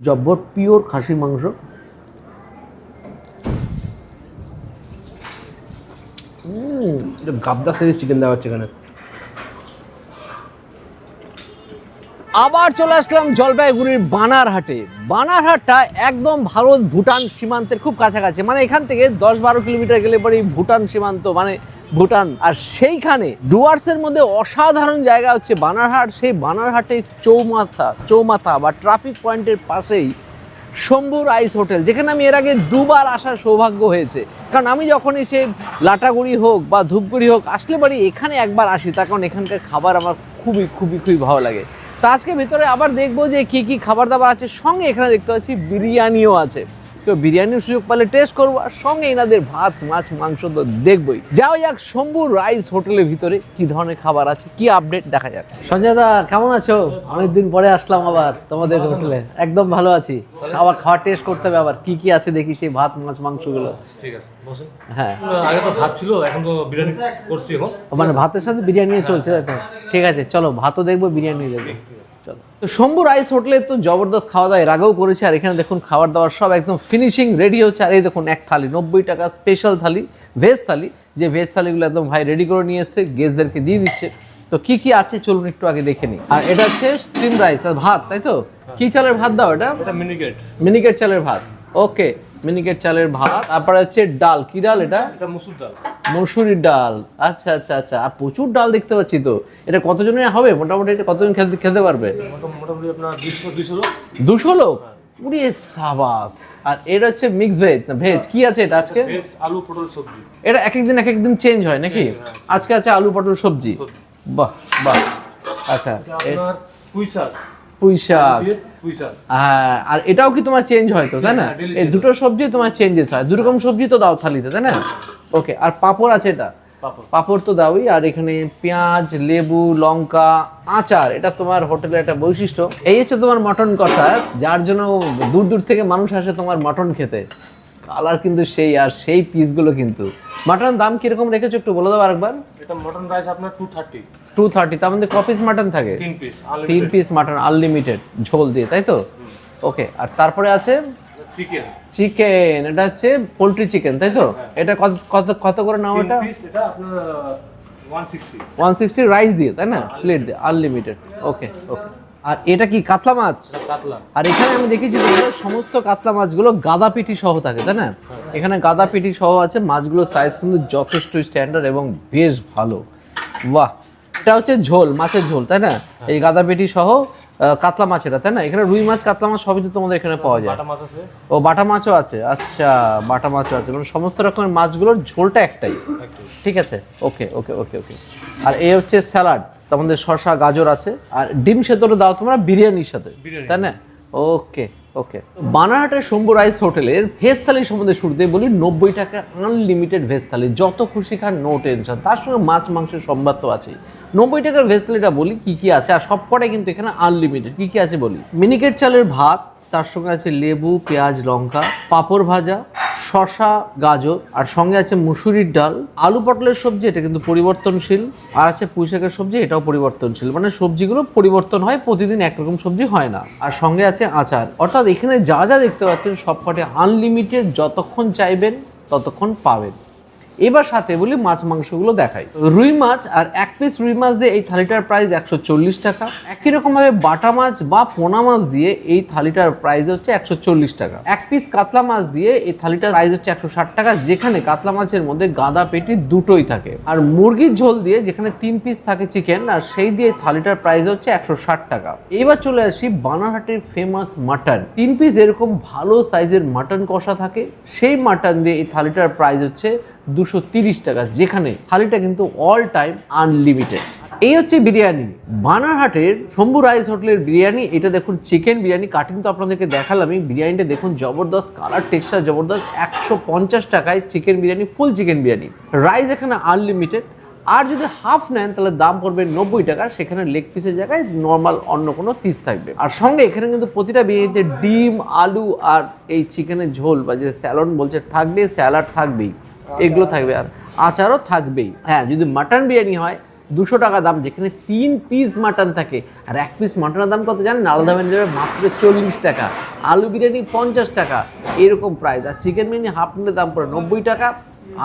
জব্বর pure খাসির মাংস। এটা গাবদা সাইজের চিকেন দেওয়া হচ্ছে এখানে। আবার চলে আসলাম জলপাইগুড়ির বানারহাটে। বানারহাটটা একদম ভারত ভুটান সীমান্তের খুব কাছাকাছি, মানে এখান থেকে 10-12 কিলোমিটার গেলে পরে ভুটান সীমান্ত, মানে ভুটান। আর সেইখানে ডুয়ার্সের মধ্যে অসাধারণ জায়গা হচ্ছে বানারহাট। সেই বানারহাটে চৌমাথা বা ট্রাফিক পয়েন্টের পাশেই শম্ভু রাইস হোটেল, যেখানে আমি এর আগে দুবার আসার সৌভাগ্য হয়েছে। কারণ আমি যখন এসে লাটাগুড়ি হোক বা ধূপগুড়ি হোক আসলে বাড়ি এখানে একবার আসি, তার কারণ এখানকার খাবার আমার খুবই ভালো লাগে। তো আজকে ভিতরে আবার দেখবো যে কি কি খাবার দাবার আছে, সঙ্গে এখানে দেখতে পাচ্ছি বিরিয়ানিও আছে। তো বিরিয়ানির সুযোগ পেলে টেস্ট করবো, আর সঙ্গে এনাদের ভাত মাছ মাংস তো দেখবই। যাও যাক শম্ভু রাইস হোটেলের ভিতরে কি ধরনের খাবার আছে, কি আপডেট দেখা যাক। সঞ্জয় দা কেমন আছো? অনেকদিন পরে আসলাম আবার তোমাদের হোটেলে। একদম ভালো আছি। আবার খাবার টেস্ট করতে হবে, আবার কি কি আছে দেখি সেই ভাত মাছ মাংসগুলো। ঠিক আছে বসুন। হ্যাঁ, আগে তো ভাত ছিল, এখন তো বিরিয়ানি করছি। এখন মানে ভাতের সাথে বিরিয়ানি চলছে তাই তো? ঠিক আছে, চলো ভাতও দেখবো বিরিয়ানি দেখবো। চলো। তো শম্ভু রাইস হোটেলে তো জবরদস্ত খাওয়া দাওয়া এর আগেও করেছে, আর এখানে দেখুন খাবার দাবার সব একদম ফিনিশিং রেডি হচ্ছে। আর এই দেখুন এক থালি 90 টাকা স্পেশাল থালি, ভেজ থালি। যে ভেজ থালিগুলো একদম ভাই রেডি করে নিয়ে এসছে, গেস্টদেরকে দিয়ে দিচ্ছে। তো কি কি আছে চলুন একটু আগে দেখে নিই। আর এটা হচ্ছে স্টিম রাইস আর ভাত, তাই তো? কি চালের ভাত দাও এটা? এটা মিনিকেট। মিনিকেট চালের ভাত। ওকে, মিনিকেট চালের ভাত। তারপরে হচ্ছে ডাল, কি ডাল এটা? এটা মসুর ডাল। মসুরির ডাল। আচ্ছা আচ্ছা আচ্ছা, আর প্রচুর ডাল দেখতে পাচ্ছি। তো এটা কতজনের হবে মোটামুটি? এটা কতজন খেতে পারবে? মোটামুটি আপনার 200 লোক। 200 লোক? পুরি সাবাস। আর এটা হচ্ছে মিক্স ভেজ না ভেজ? কি আছে এটা আজকে? ভেজ আলু পটল সবজি। এটা এক একদিন চেঞ্জ হয় নাকি? আজকে আছে আলু পটল সবজি। বাহ বাহ। আচ্ছা, আপনার পুঁই শাক। পুঁই শাক। পুঁই শাক। হ্যাঁ, আর এটাও কি তোমার চেঞ্জ হয় তো, তাই না? এই দুটো সবজি তোমার চেঞ্জেস হয়, দু রকম সবজি তো দাও থালিতে, তাই না? ওকে, আর পাঁপড় আছে এটা? পাঁপড় তো দাওই। আর এখানে পেঁয়াজ, লেবু, লঙ্কা, আচার। এটা তোমার হোটেলের একটা বৈশিষ্ট্য। এই হচ্ছে তোমার মটন কষা, যার জন্য দূর থেকে মানুষ আসে তোমার মটন খেতে। কালার কিন্তু সেই, আর সেই পিসগুলো কিন্তু। মাটন দাম কিরকম রেখেছো একটু বলে দাও আরেকবার। এটা মটন রাইস আপনার 230। 230। তার মধ্যে ক পিস মাটন থাকে? 3 পিস মাটন আনলিমিটেড ঝোল দিয়ে, তাই তো? ওকে, আর তারপরে আছে চিকেন। এটা হচ্ছে পোল্ট্রি চিকেন, তাই তো? এটা কত করে নাও এটা? এটা আপনার 160। 160 রাইস দিয়ে, তাই না? প্লেট দিয়ে আনলিমিটেড। ওকে ওকে। আর এটা কি কাতলা মাছ? কাতলা। আর এখানে আমি দেখেছি তোমাদের সমস্ত কাতলা মাছগুলো গাদা পিঠি সহ থাকে, তাই না? এখানে গাদা পিঠি সহ আছে। মাছগুলোর সাইজ কিন্তু যথেষ্ট স্ট্যান্ডার্ড এবং বেশ ভালো। বাহ। এটা হচ্ছে ঝোল, মাছের ঝোল, তাই না? এই গাদা পিঠি সহ কাতলা মাছ এটা, তাই না? এখানে রুই মাছ কাতলা মাছ সবই তো তোমাদের এখানে পাওয়া যায়। ও বাটা মাছও আছে। আচ্ছা, বাটা মাছও আছে, মানে সমস্ত রকমের মাছগুলোর ঝোলটা একটাই। ঠিক আছে, ওকে ওকে ওকে ওকে। আর এই হচ্ছে স্যালাড, তোমাদের শসা গাজর আছে। আর ডিম সেদ্ধটা দাও তোমরা বিরিয়ানির সাথে, তাই না? ওকে ওকে। বানারহাটের শম্ভু রাইস হোটেলের ভেজ থালি সম্বন্ধে শুরুতে বলি। 90 টাকা আনলিমিটেড ভেজ থালি, যত খুশি খান, নো টেনশন। তার সঙ্গে মাছ মাংসের সম্বাদ তো আছে। 90 টাকার ভেজ থালিটা বলি কি কি আছে, আর সবকটাই কিন্তু এখানে আনলিমিটেড। কি কি আছে বলি। মিনিকেট চালের ভাত, তার সঙ্গে আছে লেবু, পেঁয়াজ, লঙ্কা, পাঁপড় ভাজা, শসা গাজর, আর সঙ্গে আছে মুসুরির ডাল, আলু পটলের সবজি, এটা কিন্তু পরিবর্তনশীল। আর আছে পুঁই শাকের সবজি, এটাও পরিবর্তনশীল। মানে সবজিগুলো পরিবর্তন হয়, প্রতিদিন একরকম সবজি হয় না। আর সঙ্গে আছে আচার। অর্থাৎ এখানে যা যা দেখতে পাচ্ছেন সবকটি আনলিমিটেড, যতক্ষণ চাইবেন ততক্ষণ পাবেন। এবার সাথে বলি মাছ মাংসগুলো দেখাই। রুই মাছ আর 1 পিস রুই মাছ দিয়ে এই থালিটার প্রাইস 140 টাকা। একই রকমভাবে বাটা মাছ বা পোনা মাছ দিয়ে এই থালিটার প্রাইস হচ্ছে 140 টাকা। 1 পিস কাতলা মাছ দিয়ে এই থালিটার প্রাইস হচ্ছে 160 টাকা, যেখানে কাতলা মাছের মধ্যে গাদা পেটি দুটোই থাকে। আর মুরগির ঝোল দিয়ে যেখানে 3 পিস থাকে চিকেন, আর সেই দিয়ে থালিটার প্রাইস হচ্ছে 160 টাকা। এবার চলে আসি বানারহাটের ফেমাস মাটন। 3 পিস এরকম ভালো সাইজের মাটন কষা থাকে, সেই মাটন দিয়ে এই থালিটার প্রাইস হচ্ছে 230 টাকা, যেখানে থালিটা কিন্তু অল টাইম আনলিমিটেড। এই হচ্ছে বিরিয়ানি, বানারহাটের শম্ভু রাইস হোটেলের বিরিয়ানি। এটা দেখুন চিকেন বিরিয়ানি, কাটিং তো আপনাদেরকে দেখালামই। বিরিয়ানিটা দেখুন জবরদস্ত, কালার টেক্সচার জবরদস্ত। 150 টাকায় চিকেন বিরিয়ানি, ফুল চিকেন বিরিয়ানি। রাইস এখানে আনলিমিটেড। আর যদি হাফ নেন তাহলে দাম পড়বে 90 টাকা, সেখানে লেগ পিসের জায়গায় নর্মাল অন্য কোনো পিস থাকবে। আর সঙ্গে এখানে কিন্তু প্রতিটা বিরিয়ানিতে ডিম, আলু আর এই চিকেনের ঝোল বা যে স্যালাড বলছে থাকবে, স্যালাড থাকবেই, এগুলো থাকবে, আর আচারও থাকবেই। হ্যাঁ, যদি মাটন বিরিয়ানি হয় 200 টাকা দাম, যেখানে 3 পিস মাটন থাকে। আর 1 পিস মাটনের দাম কত জানেন? আলাদা দামে যাবে মাত্র 40 টাকা। আলু বিরিয়ানি 50 টাকা, এরকম প্রাইস। আর চিকেন বিরিয়ানি হাফ নিলে দাম পড়ে 90 টাকা।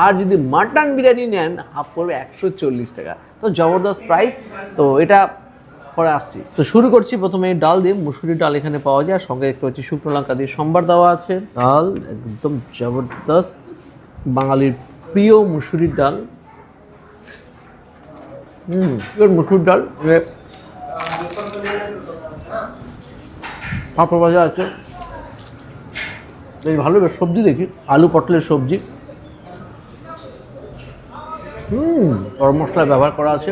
আর যদি মাটন বিরিয়ানি নেন হাফ পড়বে 140 টাকা। তো জবরদস্ত প্রাইস। তো এটা পরে আসছি। তো শুরু করছি প্রথমে ডাল দিয়ে। মুসুরি ডাল এখানে পাওয়া যায়, সঙ্গে দেখতে পাচ্ছি শুকনো লঙ্কা দিয়ে সম্বার দেওয়া আছে। ডাল একদম জবরদস্ত, বাঙালির প্রিয় মুসুরির ডাল। মুসুর ডাল পাঁপড় ভাজা আছে, বেশ ভালো। বেশ সবজি দেখি, আলু পটলের সবজি, গরম মশলা ব্যবহার করা আছে,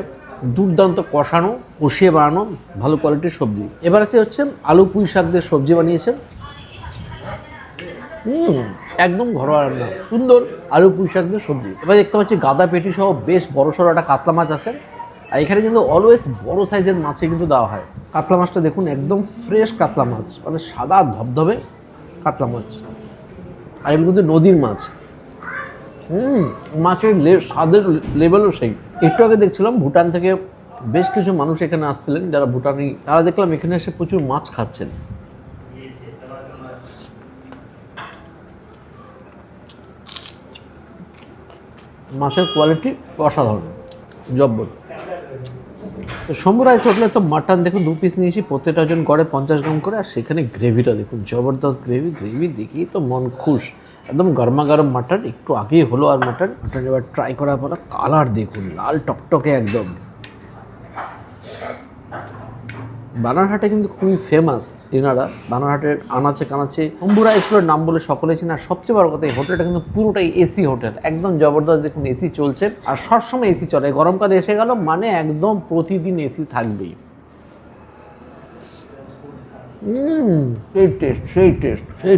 দুর্দান্ত কষানো, কষিয়ে বানানো ভালো কোয়ালিটির সবজি। এবার হচ্ছে আলু পুঁই শাক দিয়ে সবজি বানিয়েছেন। একদম ঘরোয়া রান্না, সুন্দর আলু পুঁই শাক দিয়ে সবজি। এবার দেখতে পাচ্ছি গাদা পেটি সহ বেশ বড় সড়ো একটা কাতলা মাছ আছে। আর এখানে কিন্তু অলওয়েজ বড় সাইজের মাছই কিন্তু দেওয়া হয়। কাতলা মাছটা দেখুন, একদম ফ্রেশ কাতলা মাছ, মানে সাদা ধবধবে কাতলা মাছ। আর এগুলো কিন্তু নদীর মাছ। মাছের স্বাদের লেভেলও সেই। একটু আগে দেখছিলাম ভুটান থেকে বেশ কিছু মানুষ এখানে আসছিলেন, যারা ভুটানি, তারা দেখলাম এখানে এসে প্রচুর মাছ খাচ্ছেন। মাছের কোয়ালিটি অসাধারণ, জব্বর। তো শম্ভু রাইস হোটেলে তো মাটন দেখুন 2 পিস নিয়েছি, প্রত্যেকটা জন গড়ে 50 গ্রাম করে। আর সেখানে গ্রেভিটা দেখুন, জবরদস্ত গ্রেভি দেখি তো মন খুশ। একদম গরমা গরম মাটন, একটু আগেই হলো। আর মাটন এবার ট্রাই করার পর কালার দেখুন, লাল টকটকে একদম। বানারহাটে কিন্তু খুবই ফেমাস এনারা, বানারহাটের আনাচে কানাচে শম্ভু রাইসের নাম বলে সকলে চেনে। আর সবচেয়ে বড় কথা, এই হোটেলটা কিন্তু পুরোটাই এসি হোটেল, একদম জবরদস্ত। দেখুন এসি চলছে, আর সবসময় এসি চলে। গরমকালে এসে গেল মানে একদম প্রতিদিন এসি থাকবেই। সেই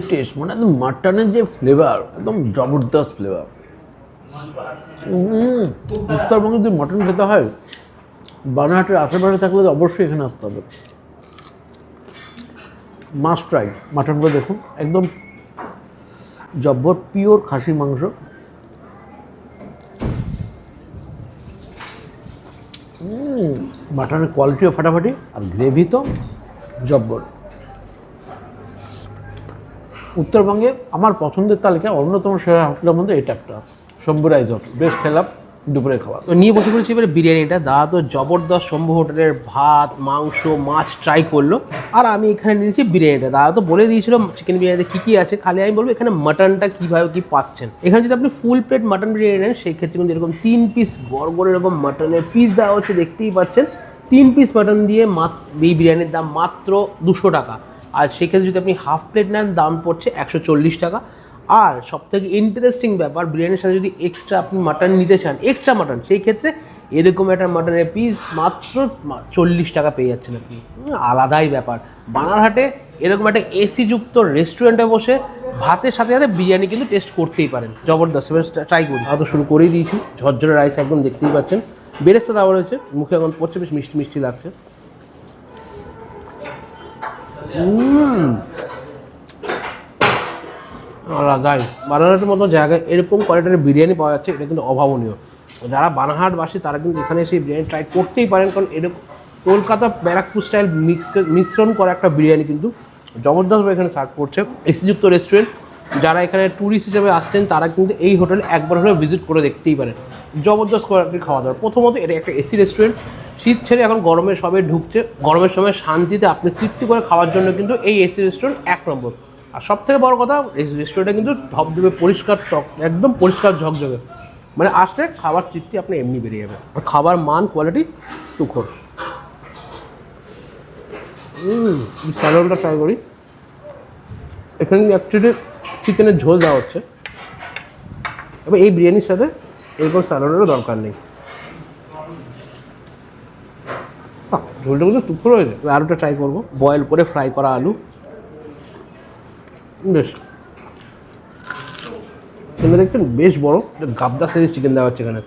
টেস্ট মানে একদম মাটনের যে ফ্লেভার, একদম জবরদস্ত ফ্লেভার। উত্তরবঙ্গে যদি মাটন খেতে হয়, বানারহাটের আশেপাশে থাকলে অবশ্যই এখানে আসতে হবে। Must try. মাটনগুলো দেখুন, একদম জব্বর, পিওর খাসির মাংস। মাটনের কোয়ালিটিও ফাটাফাটি, আর গ্রেভি তো জব্বর। উত্তরবঙ্গে আমার পছন্দের তালিকায় অন্যতম সেরা হোটেলের মধ্যে এটা একটা, শম্ভু রাইস হোটেল। বেশ খেলাম দুপুরে খাওয়া। তো নিয়ে বসে পড়েছি এবারে বিরিয়ানিটা। দাদা তো জবরদস্ত শম্ভু হোটেলের ভাত, মাংস, মাছ ট্রাই করলো। আর আমি এখানে নিয়েছি বিরিয়ানিটা। দাদা তো বলে দিয়েছিল চিকেন বিরিয়ানিতে কী কী আছে, খালি আমি বলবো এখানে মাটনটা কীভাবে কী পাচ্ছেন। এখানে যদি আপনি ফুল প্লেট মাটন বিরিয়ানি নেন, সেই ক্ষেত্রে কিন্তু এরকম 3 পিস গড় এরকম মাটনের পিস দেওয়া হচ্ছে, দেখতেই পাচ্ছেন। 3 পিস মাটন দিয়ে এই বিরিয়ানির দাম মাত্র 200 টাকা। আর সেক্ষেত্রে যদি আপনি হাফ প্লেট নেন, দাম পড়ছে 140 টাকা। আর সবথেকে ইন্টারেস্টিং ব্যাপার, বিরিয়ানির সাথে যদি এক্সট্রা আপনি মাটন নিতে চান, এক্সট্রা মাটন, সেই ক্ষেত্রে এরকম একটা মাটনের পিস মাত্র 40 টাকা পেয়ে যাচ্ছেন আপনি। আলাদাই ব্যাপার। বানারহাটে এরকম একটা এসি যুক্ত রেস্টুরেন্টে বসে ভাতের সাথে সাথে বিরিয়ানি কিন্তু টেস্ট করতেই পারেন। জবরদস্ত, এবার ট্রাই করি। তো শুরু করেই দিয়েছি। ঝরঝরে রাইস একদম দেখতেই পাচ্ছেন। বেরেস্তা দেওয়া রয়েছে, মুখে এখন পড়ছে, বেশ মিষ্টি মিষ্টি লাগছে। আলাদাই। বানারহাটের মতো জায়গায় এরকম কোয়ালিটির বিরিয়ানি পাওয়া যাচ্ছে, এটা কিন্তু অভাবনীয়। যারা বানারহাটবাসী তারা কিন্তু এখানে এসে বিরিয়ানি ট্রাই করতেই পারেন, কারণ এরকম কলকাতা ব্যারাকপুর স্টাইল মিশ্রণ করা একটা বিরিয়ানি কিন্তু জবরদস্তভাবে এখানে সার্ভ করছে। এসিযুক্ত রেস্টুরেন্ট, যারা এখানে ট্যুরিস্ট হিসেবে আসছেন তারা কিন্তু এই হোটেলে একবার হলে ভিজিট করে দেখতেই পারেন। জবরদস্ত কোয়ালিটির খাওয়া দাওয়া। প্রথমত এটা একটা এসি রেস্টুরেন্ট, শীত ছেড়ে এখন গরমে সবে ঢুকছে। গরমের সময় শান্তিতে আপনি তৃপ্তি করে খাওয়ার জন্য কিন্তু এই এসি রেস্টুরেন্ট 1 নম্বর। আর সবথেকে বড় কথা, এই রেস্টুরেন্টটা কিন্তু ধবধবে পরিষ্কার, একদম পরিষ্কার ঝকঝকে। মানে আসলে খাবার তৃপ্তি আপনি এমনি বেরিয়ে যাবে। আর খাবার মান কোয়ালিটি টুকর। স্যালাডটা ট্রাই করি। এখানে অ্যাকচুয়ালি চিকেনের ঝোল দেওয়া হচ্ছে, এবার এই বিরিয়ানির সাথে এরকম স্যালাডেরও দরকার নেই। ঝোলটা কিন্তু টুকরো হয়েছে। আলুটা ট্রাই করবো, বয়েল করে ফ্রাই করা আলু। বেশ, এখানে দেখছেন বেশ বড় গাবদা সাইজের চিকেন দেওয়া হচ্ছে এখানে।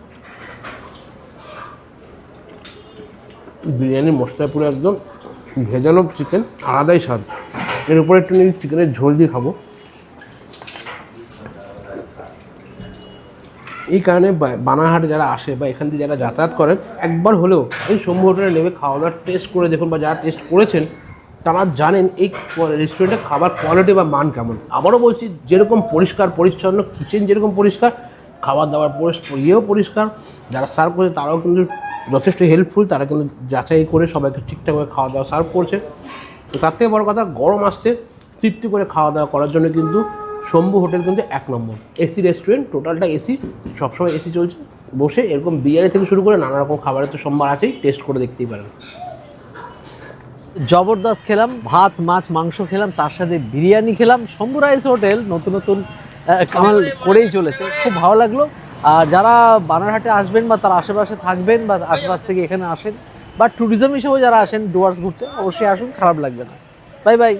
বিরিয়ানির মশলা পুরো একদম ভেজানো চিকেন, আলাদাই স্বাদ। এর উপরে একটু নিয়ে চিকেনের ঝোল দিয়ে খাবো। এই কারণে বানারহাটে যারা আসে বা এখান থেকে যারা যাতায়াত করেন একবার হলেও এই শম্ভু হোটেলে নেমে খাওয়া দাওয়ার টেস্ট করে দেখুন, বা যারা টেস্ট করেছেন তারা জানেন এই রেস্টুরেন্টে খাবার কোয়ালিটি বা মান কেমন। আবারও বলছি, যেরকম পরিষ্কার পরিচ্ছন্ন, কিচেন যেরকম পরিষ্কার, খাবার দাবার ইয়েও পরিষ্কার, যারা সার্ভ করছে তারাও কিন্তু যথেষ্ট হেল্পফুল, তারা কিন্তু যাচাই করে সবাইকে ঠিকঠাকভাবে খাওয়া দাওয়া সার্ভ করছে। তো তার থেকে বড় কথা, গরম আসছে, তৃপ্তি করে খাওয়া দাওয়া করার জন্য কিন্তু শম্ভু হোটেল কিন্তু 1 নম্বর। এসি রেস্টুরেন্ট, টোটালটা এসি, সবসময় এসি চলছে। বসে এরকম বিরিয়ানি থেকে শুরু করে নানা রকম খাবারের তো সম্ভার আছেই, টেস্ট করে দেখতেই পারেন। জবরদস্ত খেলাম, ভাত মাছ মাংস খেলাম, তার সাথে বিরিয়ানি খেলাম। শম্ভু রাইস হোটেল নতুন নতুন কামাল করেই চলেছে, খুব ভালো লাগলো। আর যারা বানারহাটে আসবেন বা তার আশেপাশে থাকবেন বা আশেপাশ থেকে এখানে আসেন বা ট্যুরিজম হিসেবেও যারা আসেন ডুয়ার্স ঘুরতে, অবশ্যই আসুন, খারাপ লাগবে না। Bye bye.